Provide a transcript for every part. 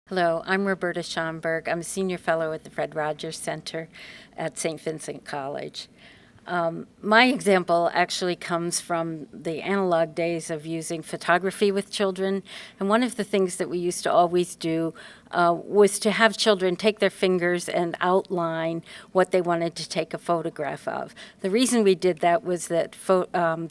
Hello, I'm Roberta Schomburg. I'm a senior fellow at the Fred Rogers Center at St. Vincent College. My example actually comes from the analog days of using photography with children. And one of the things that we used to always do was to have children take their fingers and outline what they wanted to take a photograph of. The reason we did that was that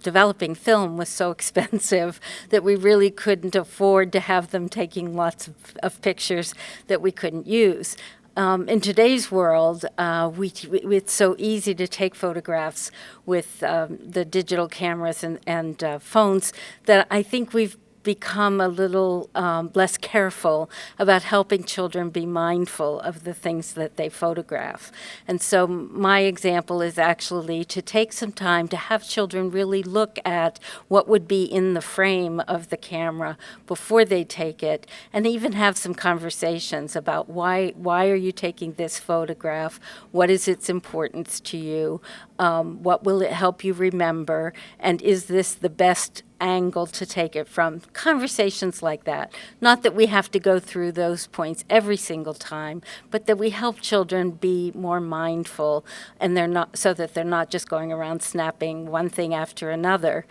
developing film was so expensive that we really couldn't afford to have them taking lots of pictures that we couldn't use. In today's world, it's so easy to take photographs with the digital cameras and phones that I think we've become a little less careful about helping children be mindful of the things that they photograph. And so my example is actually to take some time to have children really look at what would be in the frame of the camera before they take it, and even have some conversations about why are you taking this photograph? What is its importance to you? What will it help you remember? And is this the best angle to take it from? Conversations like that. Not that we have to go through those points every single time, but that we help children be more mindful, and they're not, so that they're not just going around snapping one thing after another.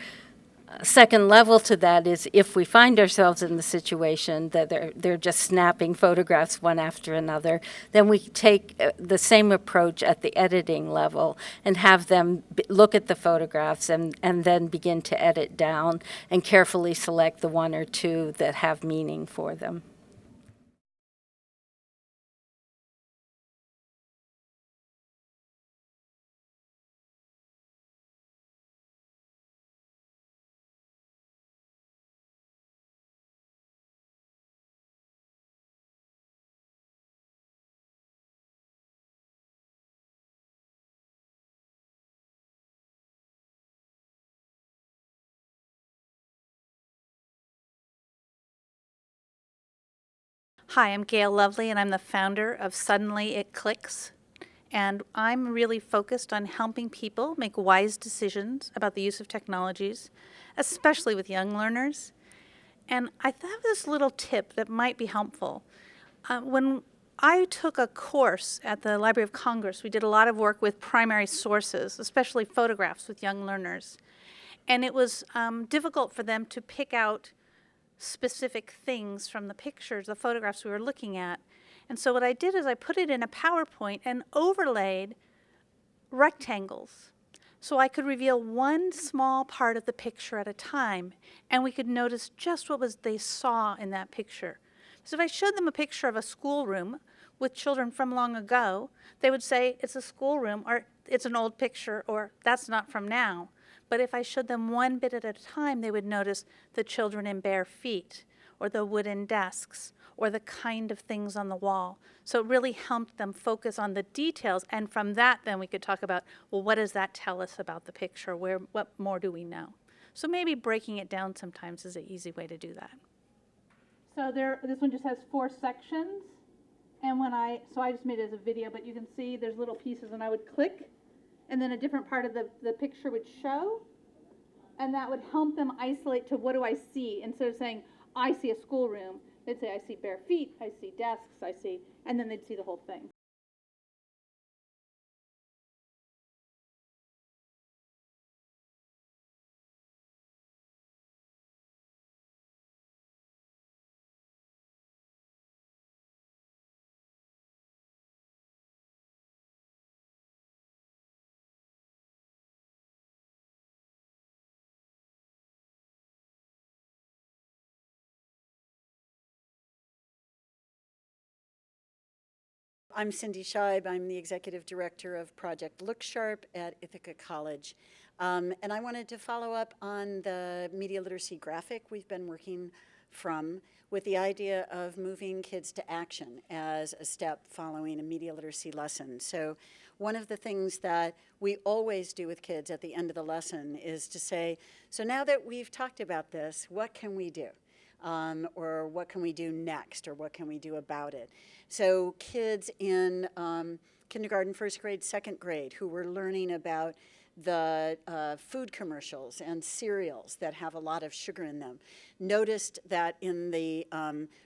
Second level to that is if we find ourselves in the situation that they're just snapping photographs one after another, then we take the same approach at the editing level and have them look at the photographs and then begin to edit down and carefully select the one or two that have meaning for them. Hi, I'm Gail Lovely, and I'm the founder of Suddenly It Clicks. And I'm really focused on helping people make wise decisions about the use of technologies, especially with young learners. And I have this little tip that might be helpful. When I took a course at the Library of Congress, we did a lot of work with primary sources, especially photographs with young learners. And it was difficult for them to pick out specific things from the pictures, the photographs we were looking at. And so what I did is I put it in a PowerPoint and overlaid rectangles so I could reveal one small part of the picture at a time, and we could notice just what they saw in that picture. So if I showed them a picture of a schoolroom with children from long ago, they would say it's a schoolroom, or it's an old picture, or that's not from now. But if I showed them one bit at a time, they would notice the children in bare feet, or the wooden desks, or the kind of things on the wall. So it really helped them focus on the details, and from that then we could talk about, well, what does that tell us about the picture? What more do we know? So maybe breaking it down sometimes is an easy way to do that. So this one just has 4 sections, and so I just made it as a video, but you can see there's little pieces, and I would click, and then a different part of the picture would show, and that would help them isolate to what do I see. Instead of saying, I see a schoolroom, they'd say, I see bare feet, I see desks, and then they'd see the whole thing. I'm Cindy Shibe. I'm the executive director of Project Look Sharp at Ithaca College. And I wanted to follow up on the media literacy graphic we've been working from, with the idea of moving kids to action as a step following a media literacy lesson. So one of the things that we always do with kids at the end of the lesson is to say, so now that we've talked about this, what can we do? Or what can we do next, or what can we do about it? So kids in kindergarten, first grade, second grade, who were learning about the food commercials and cereals that have a lot of sugar in them, noticed that in the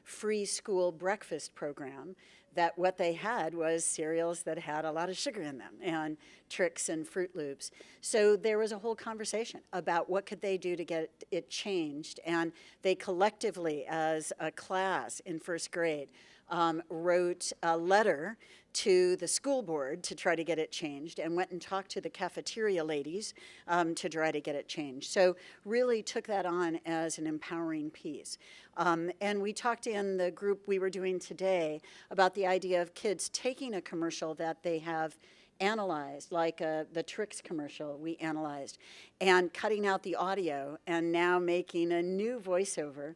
free school breakfast program, that what they had was cereals that had a lot of sugar in them and Trix and Fruit Loops. So there was a whole conversation about what could they do to get it changed. And they collectively, as a class in first grade, wrote a letter to the school board to try to get it changed, and went and talked to the cafeteria ladies to try to get it changed. So really took that on as an empowering piece. And we talked in the group we were doing today about the idea of kids taking a commercial that they have analyzed, like the Trix commercial we analyzed, and cutting out the audio and now making a new voiceover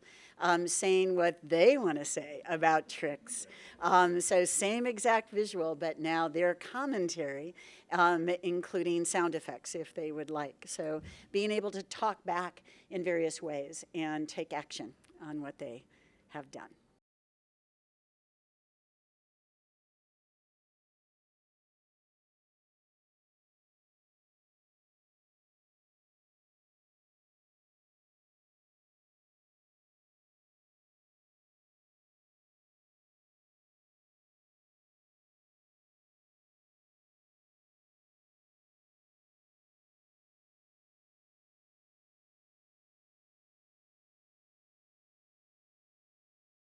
saying what they want to say about Trix. So same exact visual, but now their commentary, including sound effects if they would like. So being able to talk back in various ways and take action on what they have done.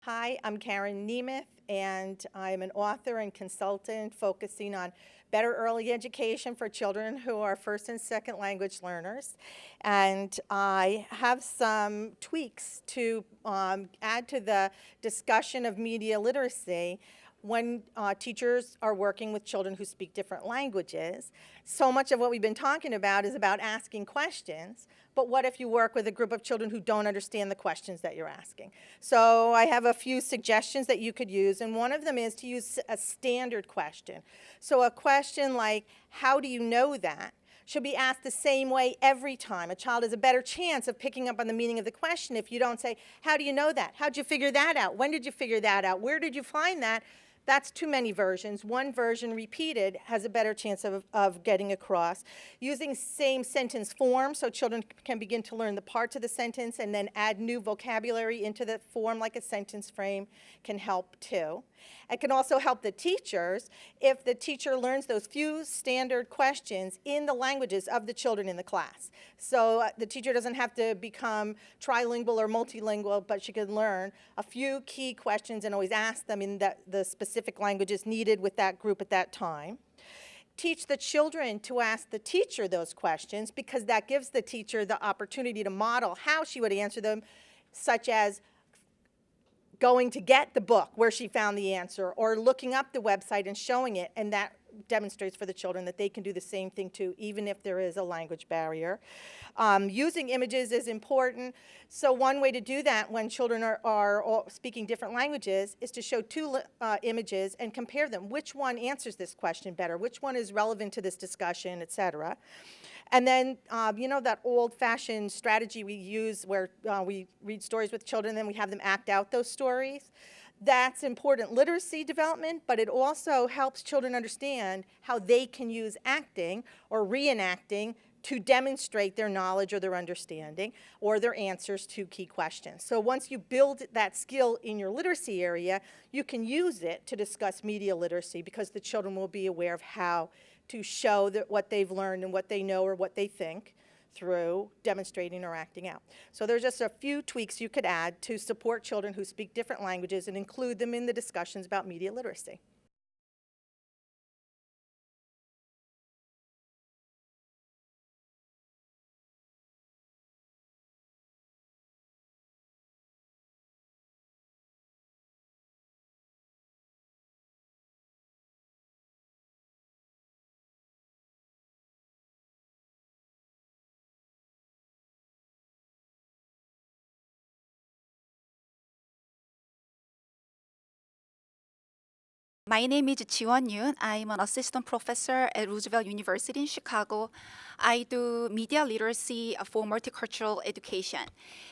Hi, I'm Karen Nemeth, and I'm an author and consultant focusing on better early education for children who are first and second language learners. And I have some tweaks to add to the discussion of media literacy when teachers are working with children who speak different languages. So much of what we've been talking about is about asking questions, but what if you work with a group of children who don't understand the questions that you're asking? So I have a few suggestions that you could use, and one of them is to use a standard question. So a question like, how do you know that? Should be asked the same way every time. A child has a better chance of picking up on the meaning of the question if you don't say, how do you know that? How'd you figure that out? When did you figure that out? Where did you find that? That's too many versions. One version repeated has a better chance of getting across. Using same sentence form so children can begin to learn the parts of the sentence and then add new vocabulary into the form like a sentence frame can help too. It can also help the teachers if the teacher learns those few standard questions in the languages of the children in the class. So the teacher doesn't have to become trilingual or multilingual, but she can learn a few key questions and always ask them in the specific languages needed with that group at that time. Teach the children to ask the teacher those questions because that gives the teacher the opportunity to model how she would answer them, such as going to get the book where she found the answer or looking up the website and showing it, and that demonstrates for the children that they can do the same thing too, even if there is a language barrier. Using images is important. So one way to do that when children are all speaking different languages is to show two images and compare them. Which one answers this question better? Which one is relevant to this discussion, et cetera? And then, you know, that old-fashioned strategy we use where we read stories with children and then we have them act out those stories. That's important literacy development, but it also helps children understand how they can use acting or reenacting to demonstrate their knowledge or their understanding or their answers to key questions. So once you build that skill in your literacy area, you can use it to discuss media literacy because the children will be aware of how to show that what they've learned and what they know or what they think through demonstrating or acting out. So there's just a few tweaks you could add to support children who speak different languages and include them in the discussions about media literacy. My name is Chauhan Noon. I'm an assistant professor at Roosevelt University in Chicago. I do media literacy for multicultural education.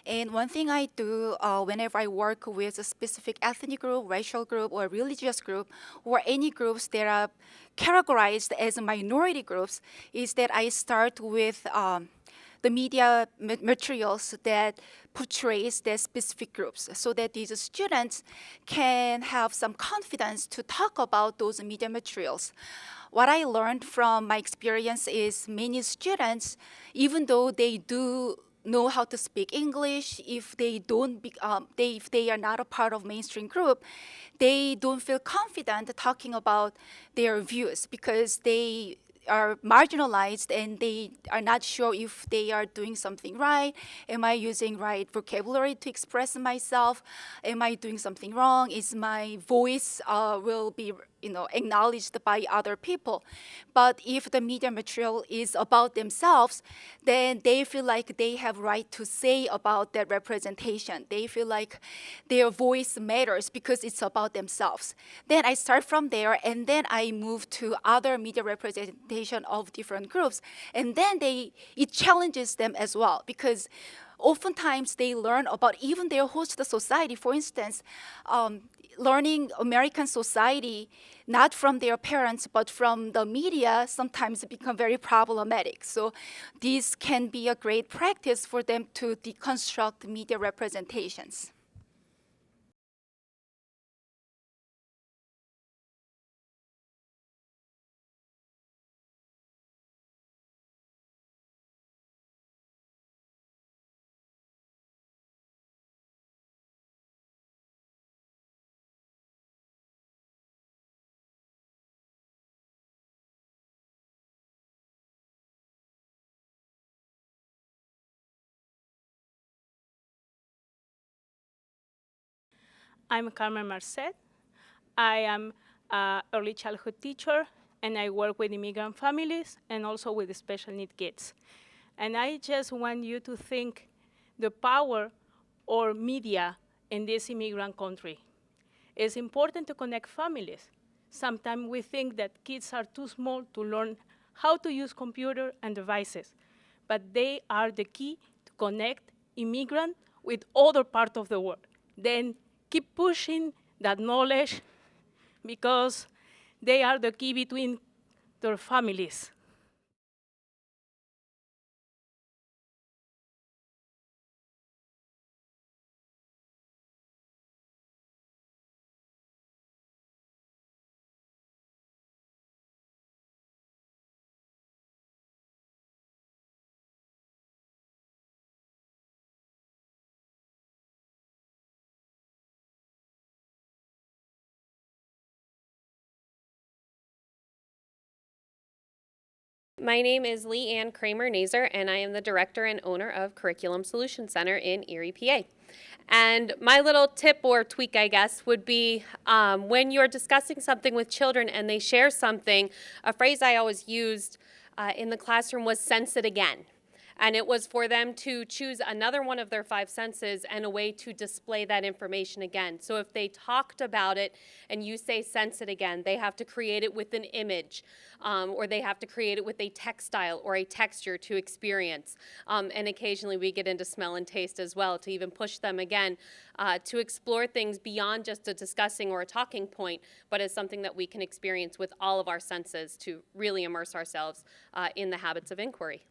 And one thing I do whenever I work with a specific ethnic group, racial group, or religious group, or any groups that are categorized as minority groups, is that I start with the media materials that portrays their specific groups, so that these students can have some confidence to talk about those media materials. What I learned from my experience is many students, even though they do know how to speak English, if they don't, if they are not a part of mainstream group, they don't feel confident talking about their views because they are marginalized and they are not sure if they are doing something right. Am I using right vocabulary to express myself? Am I doing something wrong? Is my voice will be acknowledged by other people? But if the media material is about themselves, then they feel like they have right to say about that representation. They feel like their voice matters because it's about themselves. Then I start from there, and then I move to other media representation of different groups, and then it challenges them as well, because oftentimes they learn about even their host society. For instance, learning American society not from their parents but from the media sometimes become very problematic. So this can be a great practice for them to deconstruct media representations. I'm Cramer Merced. I am an early childhood teacher, and I work with immigrant families and also with special needs kids. And I just want you to think the power or media in this immigrant country. It's important to connect families. Sometimes we think that kids are too small to learn how to use computer and devices, but they are the key to connect immigrant with other parts of the world. Then keep pushing that knowledge because they are the key between their families. My name is Leanne Cramer Nazar, and I am the director and owner of Curriculum Solution Center in Erie, PA. And my little tip or tweak, I guess, would be when you're discussing something with children and they share something, a phrase I always used in the classroom was "sense it again." And it was for them to choose another one of their five senses and a way to display that information again. So if they talked about it and you say "sense it again," they have to create it with an image, or they have to create it with a textile or a texture to experience. And occasionally we get into smell and taste as well to even push them again to explore things beyond just a discussing or a talking point, but as something that we can experience with all of our senses to really immerse ourselves in the habits of inquiry.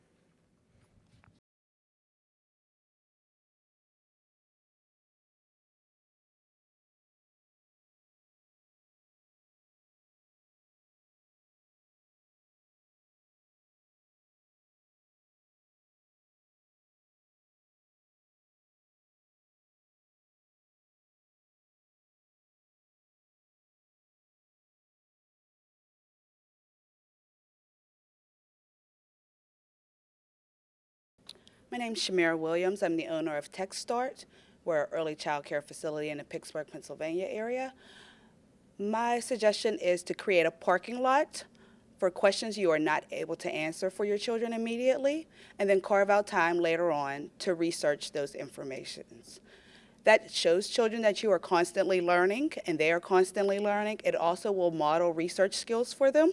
My name's Shamira Williams. I'm the owner of TechStart. We're an early child care facility in the Pittsburgh, Pennsylvania area. My suggestion is to create a parking lot for questions you are not able to answer for your children immediately, and then carve out time later on to research those informations. That shows children that you are constantly learning, and they are constantly learning. It also will model research skills for them.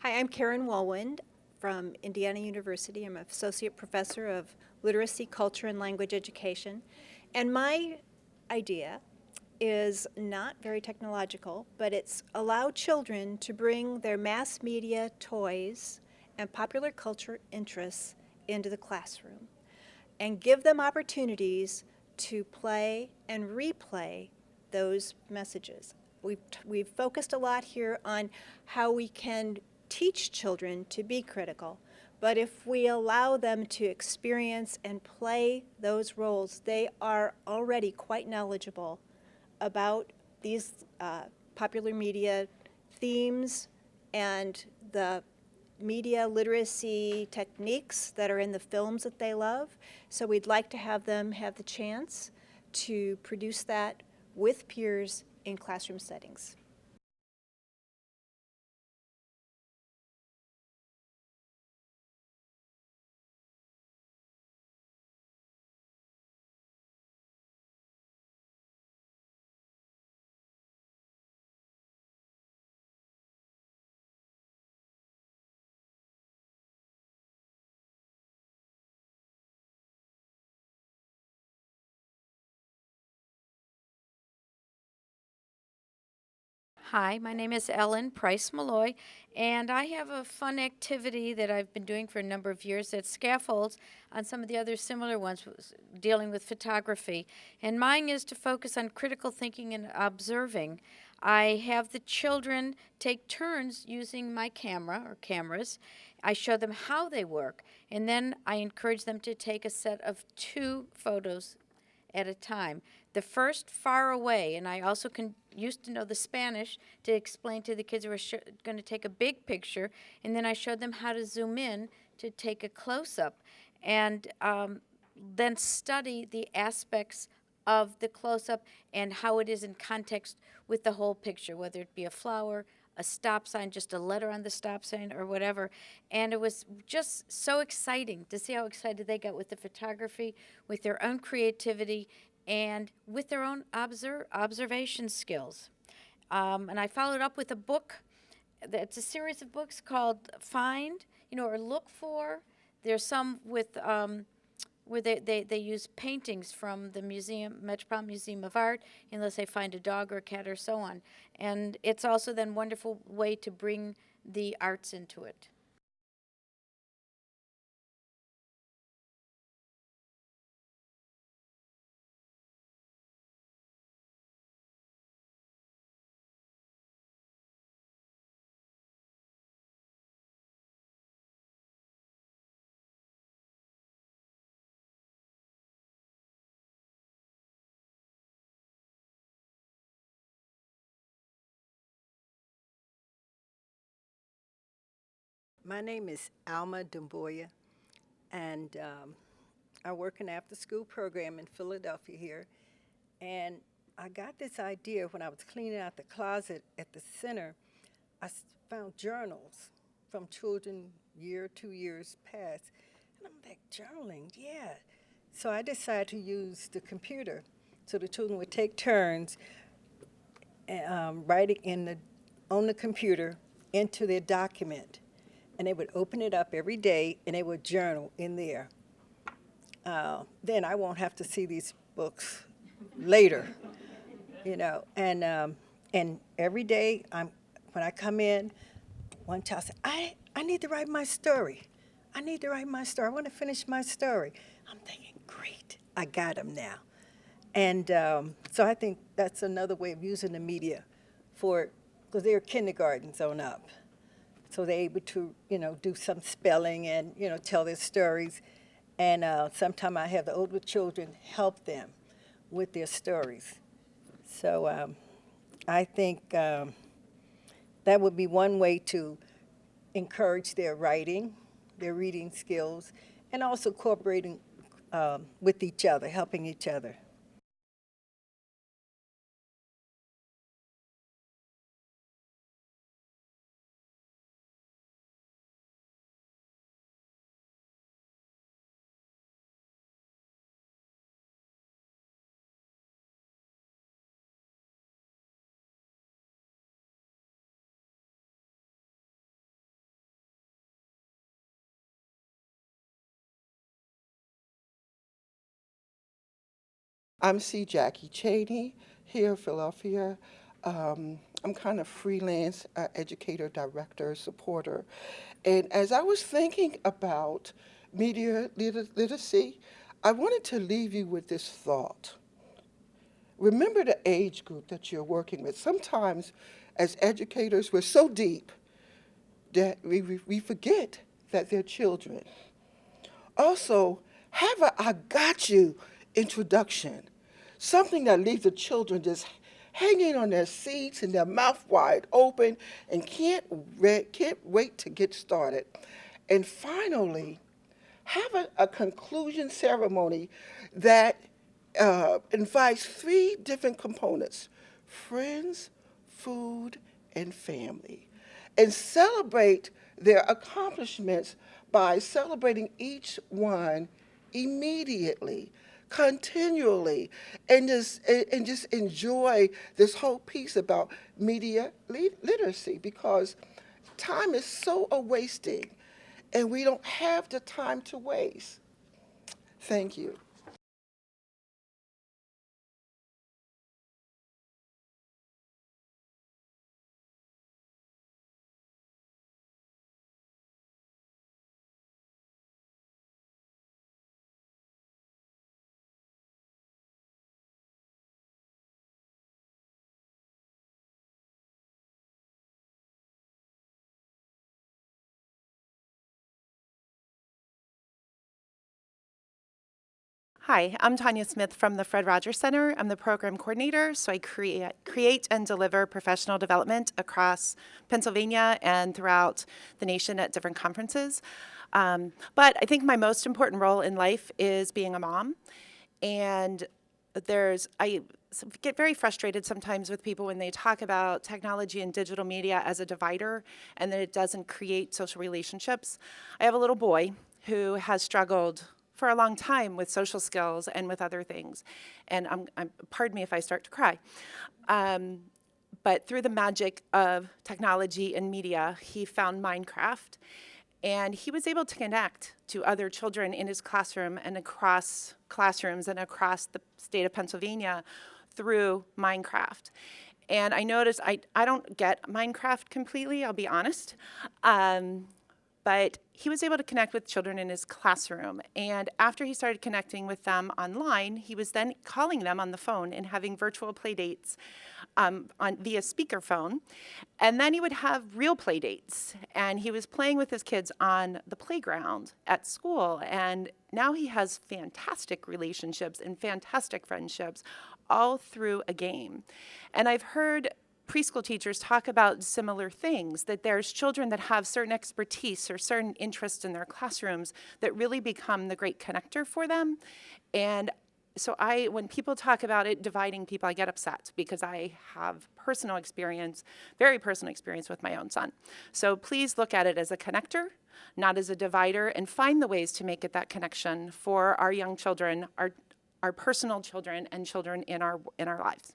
Hi, I'm Karen Wallwind from Indiana University. I'm an associate professor of literacy, culture, and language education. And my idea is not very technological, but it's allow children to bring their mass media toys and popular culture interests into the classroom and give them opportunities to play and replay those messages. We've focused a lot here on how we can teach children to be critical, but if we allow them to experience and play those roles, they are already quite knowledgeable about these popular media themes and the media literacy techniques that are in the films that they love. So we'd like to have them have the chance to produce that with peers in classroom settings. Hi, my name is Ellen Price Malloy, and I have a fun activity that I've been doing for a number of years that scaffolds on some of the other similar ones dealing with photography. And mine is to focus on critical thinking and observing. I have the children take turns using my camera or cameras. I show them how they work, and then I encourage them to take a set of 2 photos at a time. The first far away, and I also used to know the Spanish to explain to the kids who were going to take a big picture, and then I showed them how to zoom in to take a close-up, and then study the aspects of the close-up and how it is in context with the whole picture, whether it be a flower, a stop sign, just a letter on the stop sign or whatever. And it was just so exciting to see how excited they got with the photography, with their own creativity, and with their own observation skills. And I followed up with a book. It's a series of books called Find, or Look For. There's some with where they use paintings from the Metropolitan Museum of Art, unless they find a dog or a cat or so on. And it's also then a wonderful way to bring the arts into it. My name is Alma De Moya, and I work in after-school program in Philadelphia here. And I got this idea when I was cleaning out the closet at the center. I found journals from children 2 years past. And I'm like, journaling, yeah. So I decided to use the computer. So the children would take turns writing on the computer into their document. And they would open it up every day, and they would journal in there. Then I won't have to see these books later, And every day, when I come in, one child said, I need to write my story. I need to write my story. I want to finish my story. I'm thinking, great, I got them now. And so I think that's another way of using the media because they're kindergartens on up. So they're able to, do some spelling and, tell their stories. And sometimes I have the older children help them with their stories. So I think that would be one way to encourage their writing, their reading skills, and also cooperating with each other, helping each other. I'm C. Jackie Cheney here in Philadelphia. I'm kind of freelance educator, director, supporter. And as I was thinking about media literacy, I wanted to leave you with this thought. Remember the age group that you're working with. Sometimes as educators, we're so deep that we forget that they're children. Also, have a I got you introduction, something that leaves the children just hanging on their seats and their mouth wide open and can't wait to get started. And finally, have a conclusion ceremony that invites 3 different components: friends, food, and family. And celebrate their accomplishments by celebrating each one immediately, continually, and just enjoy this whole piece about media literacy, because time is so a-wasting, and we don't have the time to waste. Thank you. Hi, I'm Tonya Smith from the Fred Rogers Center. I'm the program coordinator, so I create and deliver professional development across Pennsylvania and throughout the nation at different conferences. But I think my most important role in life is being a mom. And I get very frustrated sometimes with people when they talk about technology and digital media as a divider and that it doesn't create social relationships. I have a little boy who has struggled for a long time with social skills and with other things. And pardon me if I start to cry. But through the magic of technology and media, he found Minecraft. And he was able to connect to other children in his classroom and across classrooms and across the state of Pennsylvania through Minecraft. And I noticed I don't get Minecraft completely, I'll be honest. But he was able to connect with children in his classroom. And after he started connecting with them online, he was then calling them on the phone and having virtual play dates via speakerphone. And then he would have real play dates. And he was playing with his kids on the playground at school. And now he has fantastic relationships and fantastic friendships all through a game. And I've heard preschool teachers talk about similar things, that there's children that have certain expertise or certain interests in their classrooms that really become the great connector for them. And so when people talk about it dividing people, I get upset because I have personal experience, very personal experience with my own son. So please look at it as a connector, not as a divider, and find the ways to make it that connection for our young children, our personal children, and children in our lives.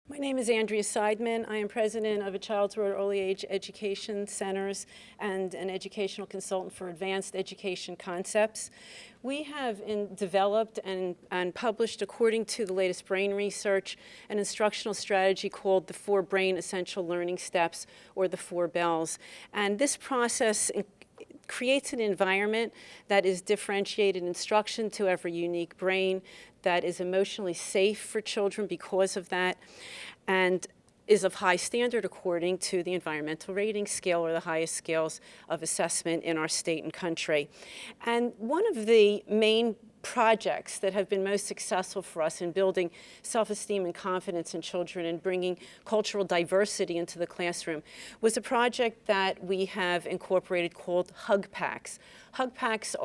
My name is Andrea Sidemen. I am president of a child to early age education centers and an educational consultant for advanced education concepts. We have developed and published, according to the latest brain research, an instructional strategy called the 4 Brain Essential Learning Steps, or the 4 Bells. And this process creates an environment that is differentiated instruction to every unique brain, that is emotionally safe for children because of that, and is of high standard according to the environmental rating scale, or the highest scales of assessment in our state and country. And one of the main projects that have been most successful for us in building self-esteem and confidence in children and bringing cultural diversity into the classroom was a project that we have incorporated called Hug Packs. Hug Packs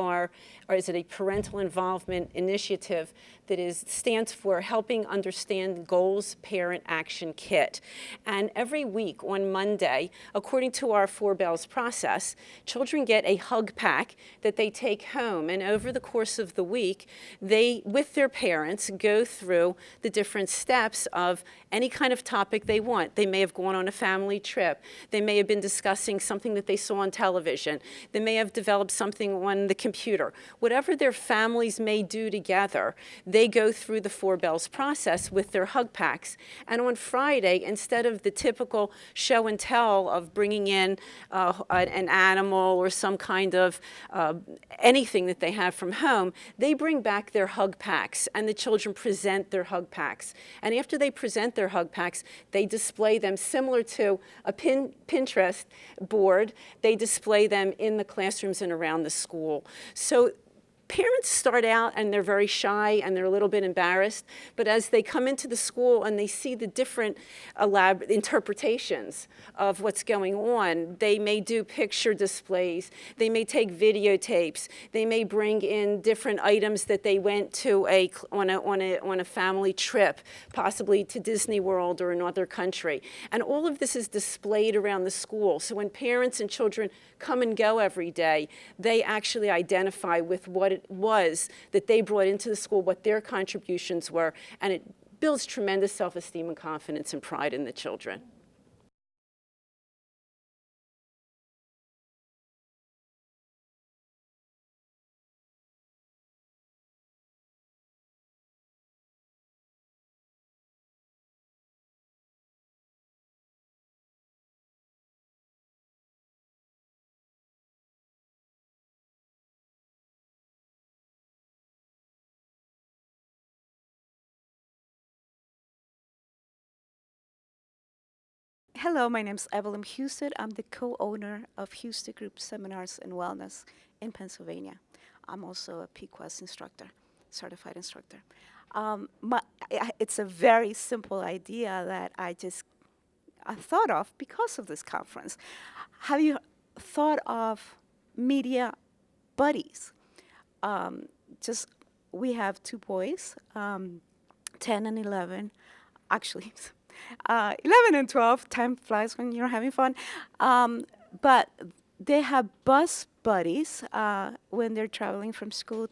is a parental involvement initiative that stands for Helping Understand Goals Parent Action Kit. And every week on Monday, according to our 4 bells process, children get a hug pack that they take home. And over the course of the week, they, with their parents, go through the different steps of any kind of topic they want. They may have gone on a family trip. They may have been discussing something that they saw on television. They may have developed something on the computer. Whatever their families may do together, they go through the 4 bells process with their hug packs. And on Friday, instead of the typical show and tell of bringing in an animal or some kind of anything that they have from home, they bring back their hug packs, and the children present their hug packs. And after they present their hug packs, they display them similar to a Pinterest board. They display them in the classrooms and around the school. So parents start out and they're very shy and they're a little bit embarrassed, but as they come into the school and they see the different elaborate interpretations of what's going on, they may do picture displays, they may take videotapes, they may bring in different items that they went to on a family trip, possibly to Disney World or another country. And all of this is displayed around the school. So when parents and children come and go every day, they actually identify with what it was that they brought into the school, what their contributions were, and it builds tremendous self-esteem and confidence and pride in the children. Hello, my name is Evelyn Houston. I'm the co-owner of Houston Group Seminars and Wellness in Pennsylvania. I'm also a PQuest instructor, certified instructor. It's a very simple idea that I thought of because of this conference. Have you thought of media buddies? We have 2 boys, 10 and 11, actually. 11 and 12, time flies when you're having fun. But they have bus buddies when they're traveling from school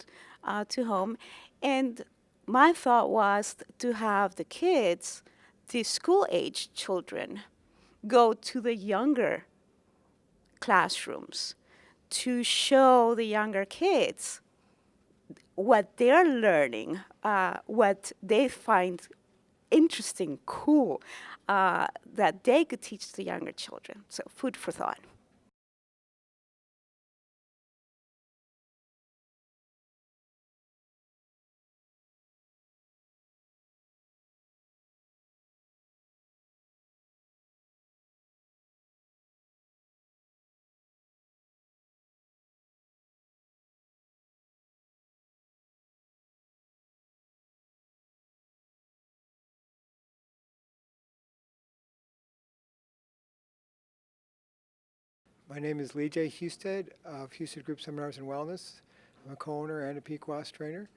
to home. And my thought was to have the kids, the school-age children, go to the younger classrooms to show the younger kids what they're learning, what they find interesting, cool, that they could teach the younger children. So food for thought. My name is Jae Husted of Houston Group Seminars and Wellness. I'm a co-owner and a PQuest trainer.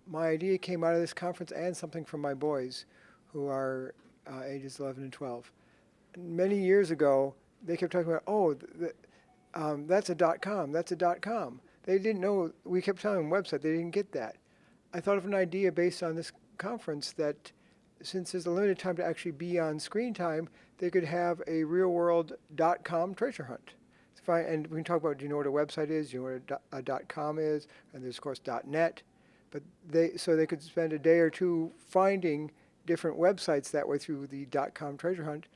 My idea came out of this conference and something from my boys, who are ages 11 and 12. Many years ago, they kept talking about, that's a .com, that's a .com. They didn't know, we kept telling them website, they didn't get that. I thought of an idea based on this conference that since there's a limited time to actually be on screen time, they could have a real-world .com treasure hunt. And we can talk about, do you know what a website is? Do you know what a .com is? And there's, of course, .net. But so they could spend a day or two finding different websites that way through the .com treasure hunt.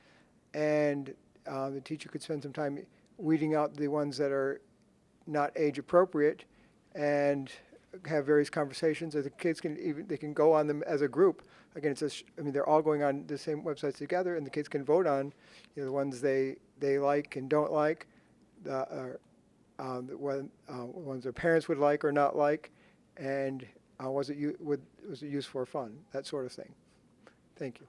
And the teacher could spend some time weeding out the ones that are not age appropriate and have various conversations. Or the kids they can go on them as a group. Again, they're all going on the same websites together, and the kids can vote on, the ones they like and don't like, the ones their parents would like or not like, and was it used for fun, that sort of thing. Thank you.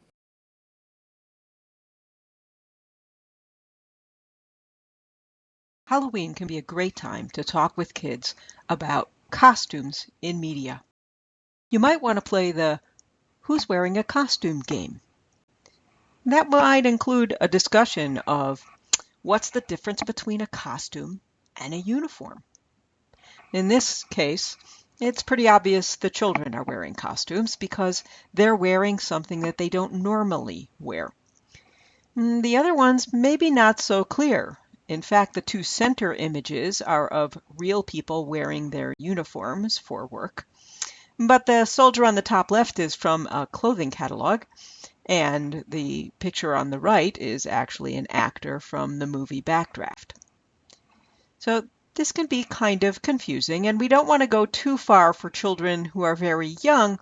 Halloween can be a great time to talk with kids about costumes in media. You might want to play the Who's Wearing a Costume game. That might include a discussion of what's the difference between a costume and a uniform. In this case, it's pretty obvious the children are wearing costumes because they're wearing something that they don't normally wear. The other ones maybe not so clear. In fact, the two center images are of real people wearing their uniforms for work. But the soldier on the top left is from a clothing catalog, and the picture on the right is actually an actor from the movie Backdraft. So this can be kind of confusing, and we don't want to go too far for children who are very young,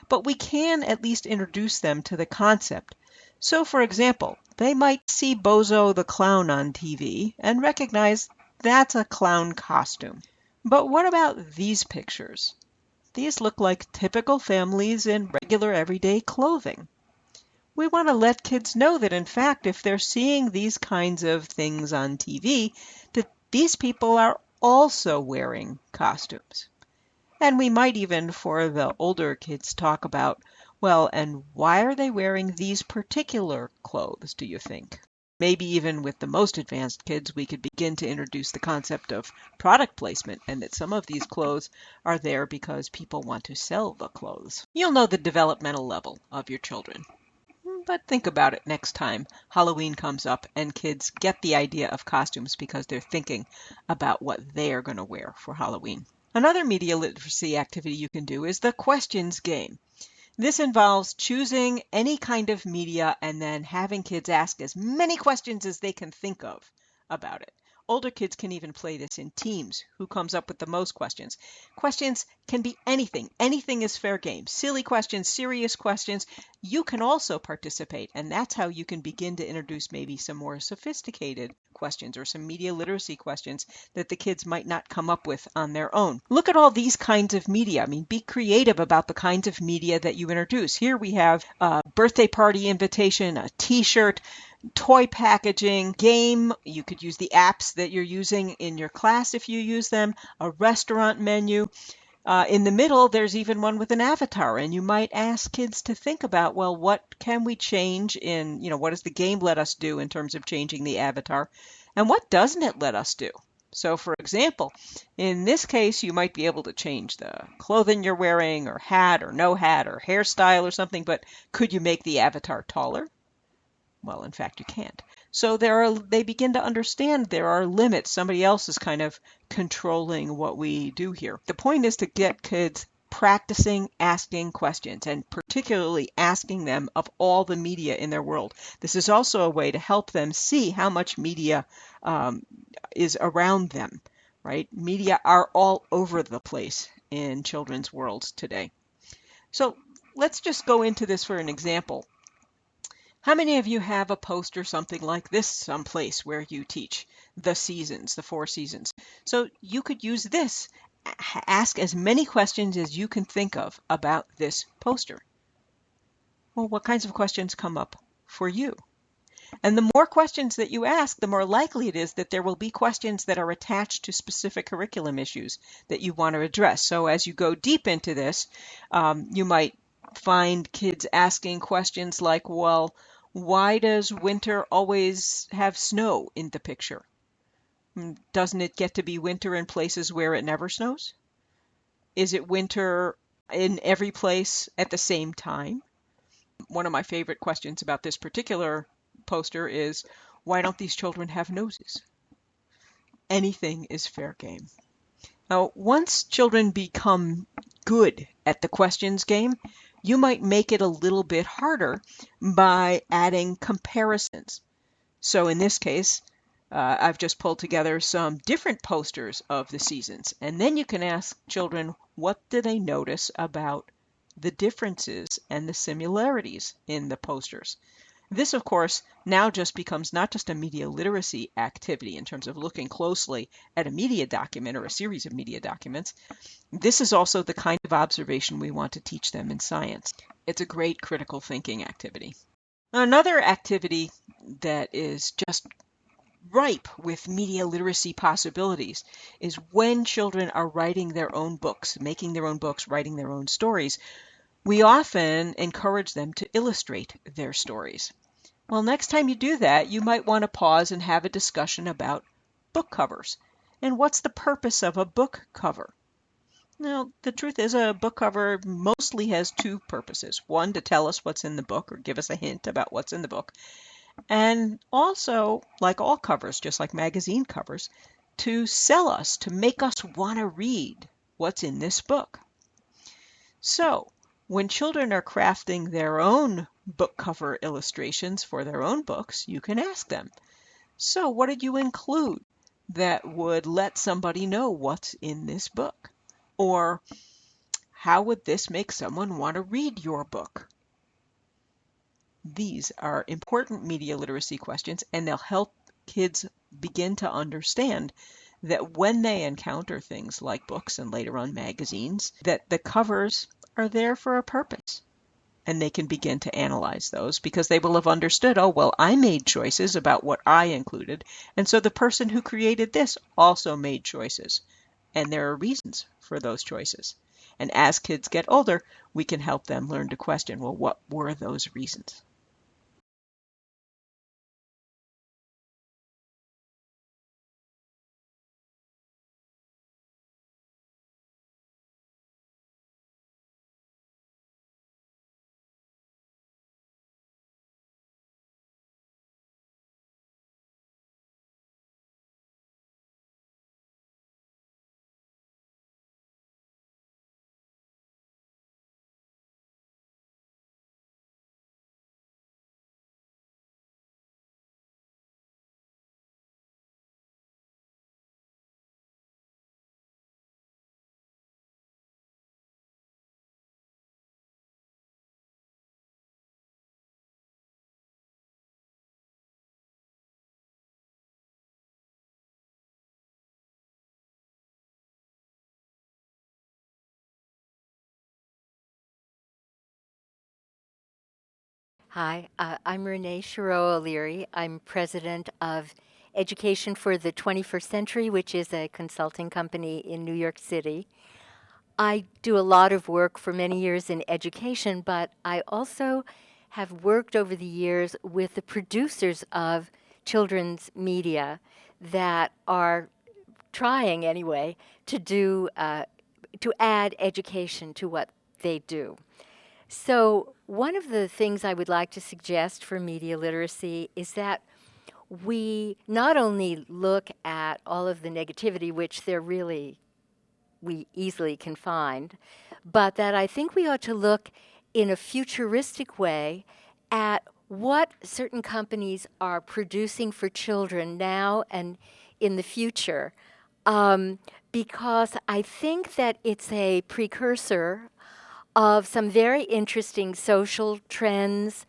but we can at least introduce them to the concept. So, for example, they might see Bozo the Clown on TV and recognize that's a clown costume. But what about these pictures? These look like typical families in regular everyday clothing. We want to let kids know that, in fact, if they're seeing these kinds of things on TV, that these people are also wearing costumes. And we might even, for the older kids, talk about, well, and why are they wearing these particular clothes, do you think? Maybe even with the most advanced kids, we could begin to introduce the concept of product placement and that some of these clothes are there because people want to sell the clothes. You'll know the developmental level of your children. But think about it next time Halloween comes up and kids get the idea of costumes because they're thinking about what they are going to wear for Halloween. Another media literacy activity you can do is the questions game. This involves choosing any kind of media and then having kids ask as many questions as they can think of about it. Older kids can even play this in teams. Who comes up with the most questions? Questions can be anything. Anything is fair game. Silly questions, serious questions. You can also participate, and that's how you can begin to introduce maybe some more sophisticated questions or some media literacy questions that the kids might not come up with on their own. Look at all these kinds of media. I mean, be creative about the kinds of media that you introduce. Here we have a birthday party invitation, a t-shirt, toy packaging, game. You could use the apps that you're using in your class if you use them, a restaurant menu. In the middle, there's even one with an avatar, and you might ask kids to think about, well, what can we change in, what does the game let us do in terms of changing the avatar, and what doesn't it let us do? So, for example, in this case, you might be able to change the clothing you're wearing, or hat, or no hat, or hairstyle, or something, but could you make the avatar taller? Well, in fact, you can't. So they begin to understand there are limits. Somebody else is kind of controlling what we do here. The point is to get kids practicing asking questions, and particularly asking them of all the media in their world. This is also a way to help them see how much media is around them, right? Media are all over the place in children's worlds today. So let's just go into this for an example. How many of you have a poster something like this someplace where you teach the seasons, the 4 seasons? So you could use this. Ask as many questions as you can think of about this poster. Well, what kinds of questions come up for you? And the more questions that you ask, the more likely it is that there will be questions that are attached to specific curriculum issues that you want to address. So as you go deep into this, you might find kids asking questions like, well, why does winter always have snow in the picture? Doesn't it get to be winter in places where it never snows? Is it winter in every place at the same time? One of my favorite questions about this particular poster is, why don't these children have noses? Anything is fair game. Now, once children become good at the questions game, you might make it a little bit harder by adding comparisons. So in this case, I've just pulled together some different posters of the seasons, and then you can ask children, what do they notice about the differences and the similarities in the posters? This, of course, now just becomes not just a media literacy activity in terms of looking closely at a media document or a series of media documents. This is also the kind of observation we want to teach them in science. It's a great critical thinking activity. Another activity that is just ripe with media literacy possibilities is when children are writing their own books, making their own books, writing their own stories. We often encourage them to illustrate their stories. Well, next time you do that, you might want to pause and have a discussion about book covers. And what's the purpose of a book cover? Now, the truth is a book cover mostly has two purposes. One, to tell us what's in the book or give us a hint about what's in the book. And also, like all covers, just like magazine covers, to sell us, to make us want to read what's in this book. So, when children are crafting their own book cover illustrations for their own books, you can ask them, so what did you include that would let somebody know what's in this book? Or, how would this make someone want to read your book? These are important media literacy questions, and they'll help kids begin to understand that when they encounter things like books and later on magazines, that the covers are there for a purpose. And they can begin to analyze those because they will have understood, oh, well, I made choices about what I included, and so the person who created this also made choices. And there are reasons for those choices. And as kids get older, we can help them learn to question, well, what were those reasons? Hi, I'm Renee OLeary. I'm president of Education for the 21st Century, which is a consulting company in New York City. I do a lot of work for many years in education, but I also have worked over the years with the producers of children's media that are trying, anyway, to add education to what they do. So one of the things I would like to suggest for media literacy is that we not only look at all of the negativity, which we easily can find, but that I think we ought to look in a futuristic way at what certain companies are producing for children now and in the future, because I think that it's a precursor of some very interesting social trends,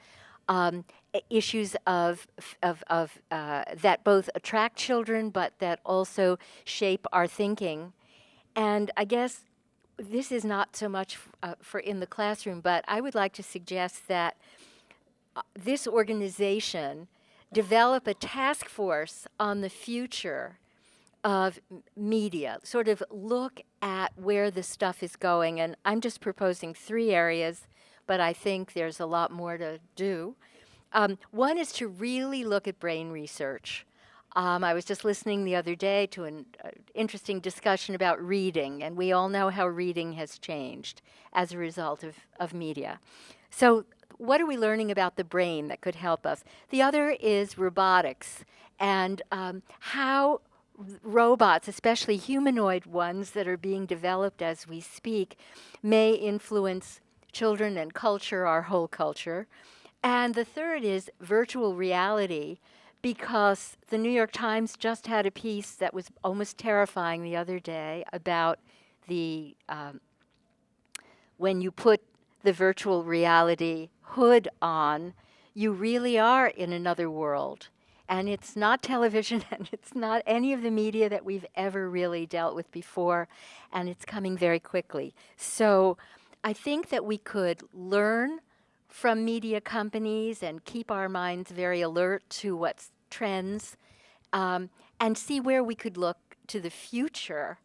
issues that both attract children but that also shape our thinking. And I guess this is not so much for in the classroom, but I would like to suggest that this organization develop a task force on the future of media, sort of look at where the stuff is going. And I'm just proposing 3 areas, but I think there's a lot more to do. One is to really look at brain research. I was just listening the other day to an interesting discussion about reading, and we all know how reading has changed as a result of media. So what are we learning about the brain that could help us? The other is robotics and how robots, especially humanoid ones that are being developed as we speak, may influence children and culture, our whole culture. And the third is virtual reality, because the New York Times just had a piece that was almost terrifying the other day about the when you put the virtual reality hood on, you really are in another world. And it's not television, and it's not any of the media that we've ever really dealt with before, and it's coming very quickly. So I think that we could learn from media companies and keep our minds very alert to what's trends, and see where we could look to the future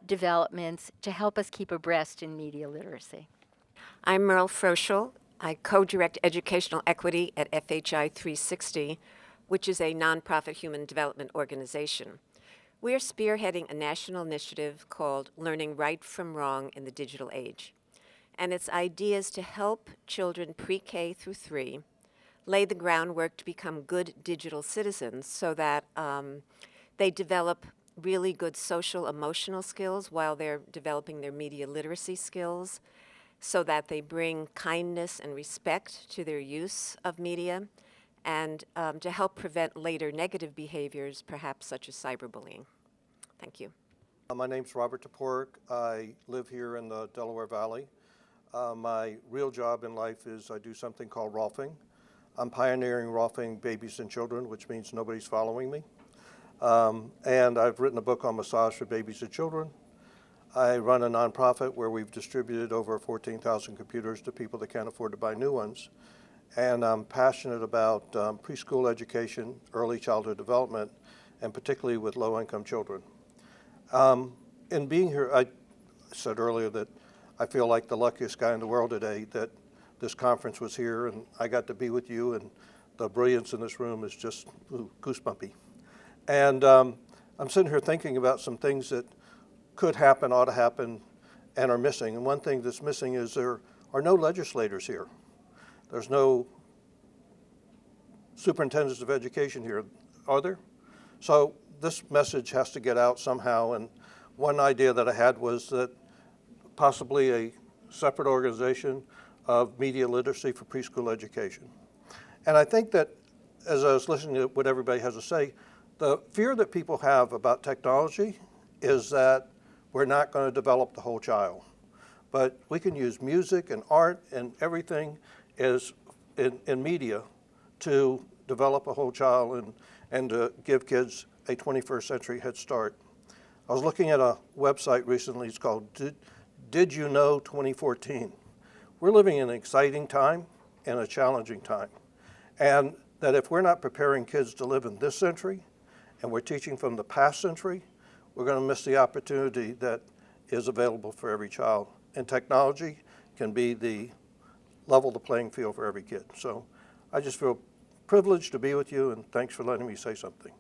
developments to help us keep abreast in media literacy. I'm Meryl Froeschle. I co-direct educational equity at FHI 360, which is a nonprofit human development organization. We are spearheading a national initiative called Learning Right from Wrong in the Digital Age. And its idea is to help children pre-K through 3 lay the groundwork to become good digital citizens so that they develop really good social emotional skills while they're developing their media literacy skills, so that they bring kindness and respect to their use of media, and to help prevent later negative behaviors, perhaps such as cyberbullying. Thank you. My name's Robert Toporek. I live here in the Delaware Valley. My real job in life is I do something called rolfing. I'm pioneering rolfing babies and children, which means nobody's following me. And I've written a book on massage for babies and children. I run a nonprofit where we've distributed over 14,000 computers to people that can't afford to buy new ones. And I'm passionate about preschool education, early childhood development, and particularly with low-income children. In being here, I said earlier that I feel like the luckiest guy in the world today that this conference was here and I got to be with you, and the brilliance in this room is just goosebumpy. And I'm sitting here thinking about some things that could happen, ought to happen, and are missing. And one thing that's missing is there are no legislators here. There's no superintendents of education here, are there? So this message has to get out somehow, and one idea that I had was that possibly a separate organization of media literacy for preschool education. And I think that as I was listening to what everybody has to say, the fear that people have about technology is that we're not going to develop the whole child. But we can use music and art and everything is in media to develop a whole child and to give kids a 21st century head start. I was looking at a website recently, it's called Did You Know 2014? We're living in an exciting time and a challenging time. And that if we're not preparing kids to live in this century and we're teaching from the past century, we're going to miss the opportunity that is available for every child. And technology can be the level the playing field for every kid. So I just feel privileged to be with you, and thanks for letting me say something.